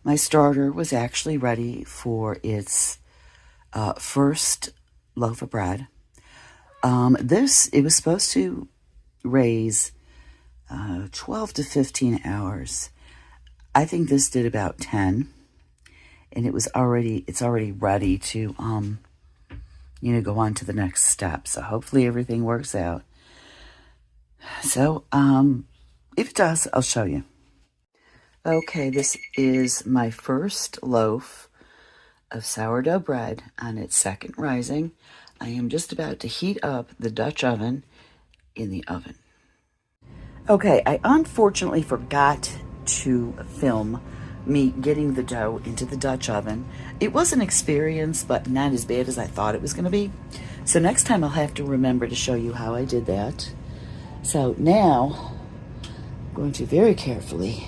my starter was actually ready for its first loaf of bread. It was supposed to raise 12 to 15 hours. I think this did about 10, and it's already ready to, go on to the next step. So hopefully everything works out. So, if it does, I'll show you. Okay, this is my first loaf of sourdough bread on its second rising. I am just about to heat up the Dutch oven in the oven. Okay, I unfortunately forgot to film me getting the dough into the Dutch oven. It was an experience, but not as bad as I thought it was going to be. So next time I'll have to remember to show you how I did that. So now, I'm going to very carefully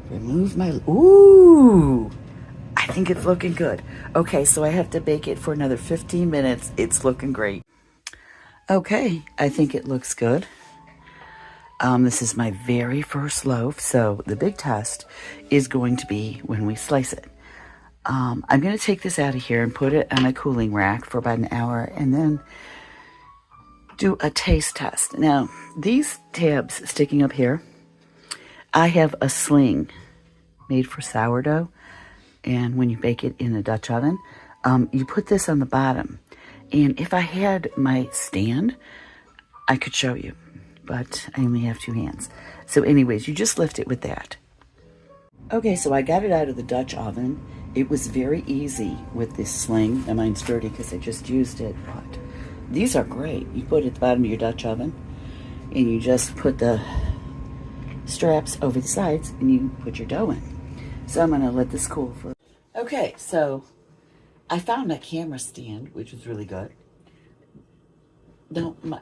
remove my... Ooh! I think it's looking good. Okay, so I have to bake it for another 15 minutes. It's looking great. Okay, I think it looks good. This is my very first loaf, so the big test is going to be when we slice it. I'm going to take this out of here and put it on a cooling rack for about an hour, and then do a taste test. Now, these tabs sticking up here, I have a sling made for sourdough, and when you bake it in the Dutch oven, you put this on the bottom. And if I had my stand, I could show you, but I only have 2 hands. So anyways, you just lift it with that. Okay, so I got it out of the Dutch oven. It was very easy with this sling. Now mine's dirty because I just used it, but these are great. You put it at the bottom of your Dutch oven, and you just put the straps over the sides, and you put your dough in. So I'm gonna let this cool for... Okay, so I found my camera stand, which was really good.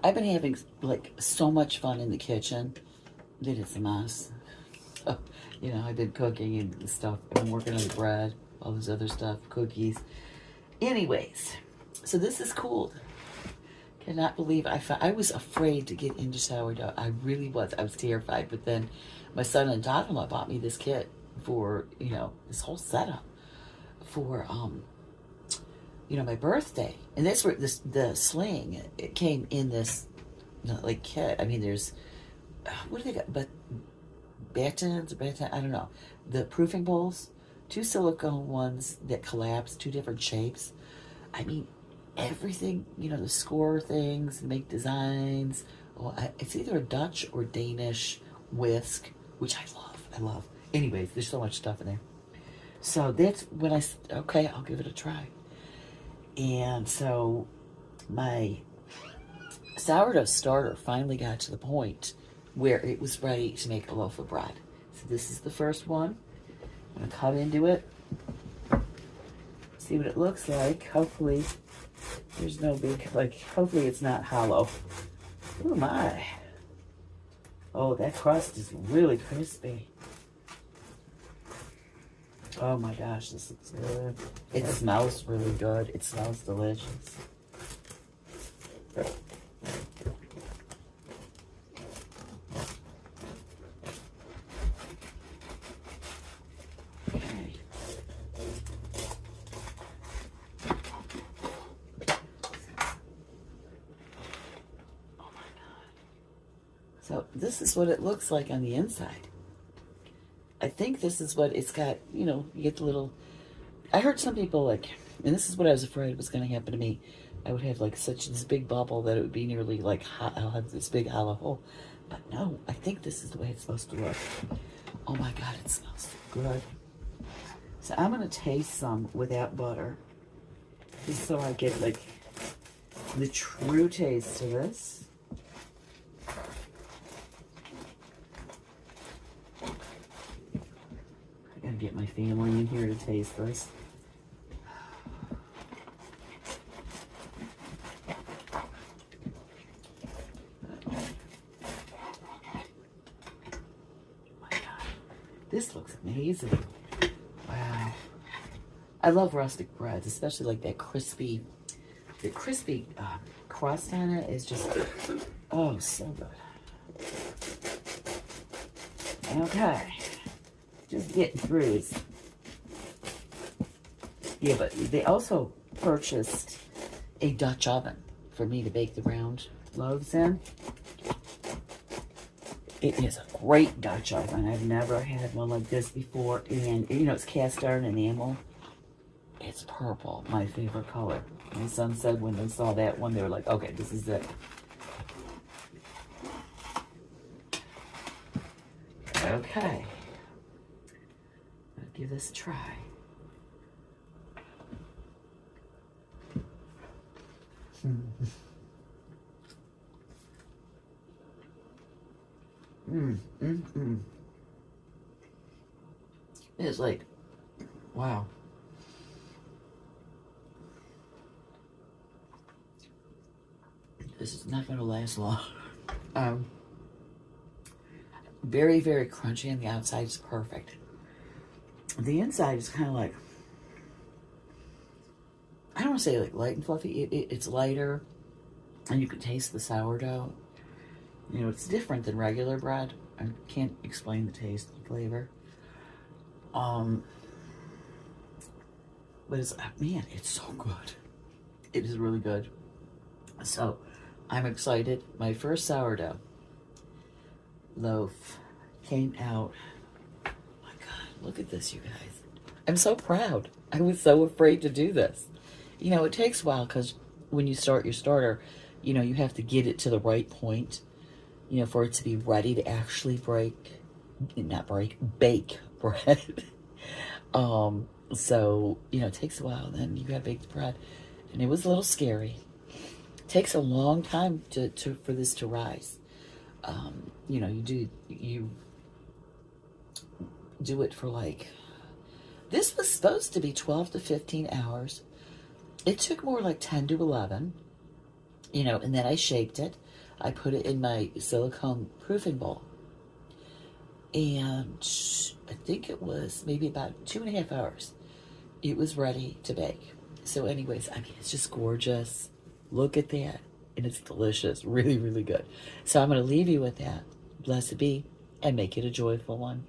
I've been having like so much fun in the kitchen that it's a mess. I've been cooking and stuff. I've been working on the bread, all this other stuff, cookies. Anyways, so this is cool. Cannot believe I was afraid to get into sourdough. I really was. I was terrified. But then my son and daughter-in-law bought me this kit for, this whole setup for, my birthday. And that's where the sling, it came in this, kit. I mean, there's, what do they got? But batons, I don't know. The proofing bowls, 2 silicone ones that collapse, 2 different shapes. I mean, everything, the score things, make designs. It's either a Dutch or Danish whisk, which I love. Anyways, there's so much stuff in there. So that's when okay, I'll give it a try. And so my sourdough starter finally got to the point where it was ready to make a loaf of bread. So this is the first one. I'm gonna cut into it, see what it looks like. Hopefully there's no big, hopefully it's not hollow. Oh my. Oh, that crust is really crispy. Oh my gosh, this looks good. It smells really good. It smells delicious. Okay. Oh my God. So this is what it looks like on the inside. I think this is what it's got, you get the little... I heard some people and this is what I was afraid was going to happen to me. I would have this big bubble that it would be nearly I'll have this big hollow hole. But no, I think this is the way it's supposed to look. Oh my God, it smells so good. So I'm going to taste some without butter. Just so I get the true taste to this. I gotta get my family in here to taste this. This looks amazing. Wow. I love rustic breads, especially that crispy, crust on it is just, oh, so good. Okay. Just getting through this Yeah, but they also purchased a Dutch oven for me to bake the round loaves in. It is a great Dutch oven. I've never had one like this before. And, you know, it's cast iron enamel. It's purple, my favorite color. My son said when they saw that one, they were like, okay, this is it. Okay. I'll give this a try. It's like, wow. This is not going to last long. Very, very crunchy, and the outside is perfect. The inside is kind of like, I don't want to say like light and fluffy. It's lighter, and you can taste the sourdough. You know, it's different than regular bread. I can't explain the taste and flavor. But it's, man, it's so good. It is really good. So, I'm excited. My first sourdough loaf came out. Oh my God, look at this, you guys. I'm so proud. I was so afraid to do this. You know, it takes a while because when you start your starter, you know, you have to get it to the right point, you know, for it to be ready to actually bake bread. So, you know, it takes a while. Then you gotta bake the bread. And it was a little scary. It takes a long time for this to rise. You know, you do it for like, this was supposed to be 12 to 15 hours. It took more like 10 to 11, you know, and then I shaped it. I put it in my silicone proofing bowl. And I think it was maybe about 2.5 hours. It was ready to bake. So anyways, I mean, it's just gorgeous. Look at that. And it's delicious. Really, really good. So I'm going to leave you with that. Blessed be, and make it a joyful one.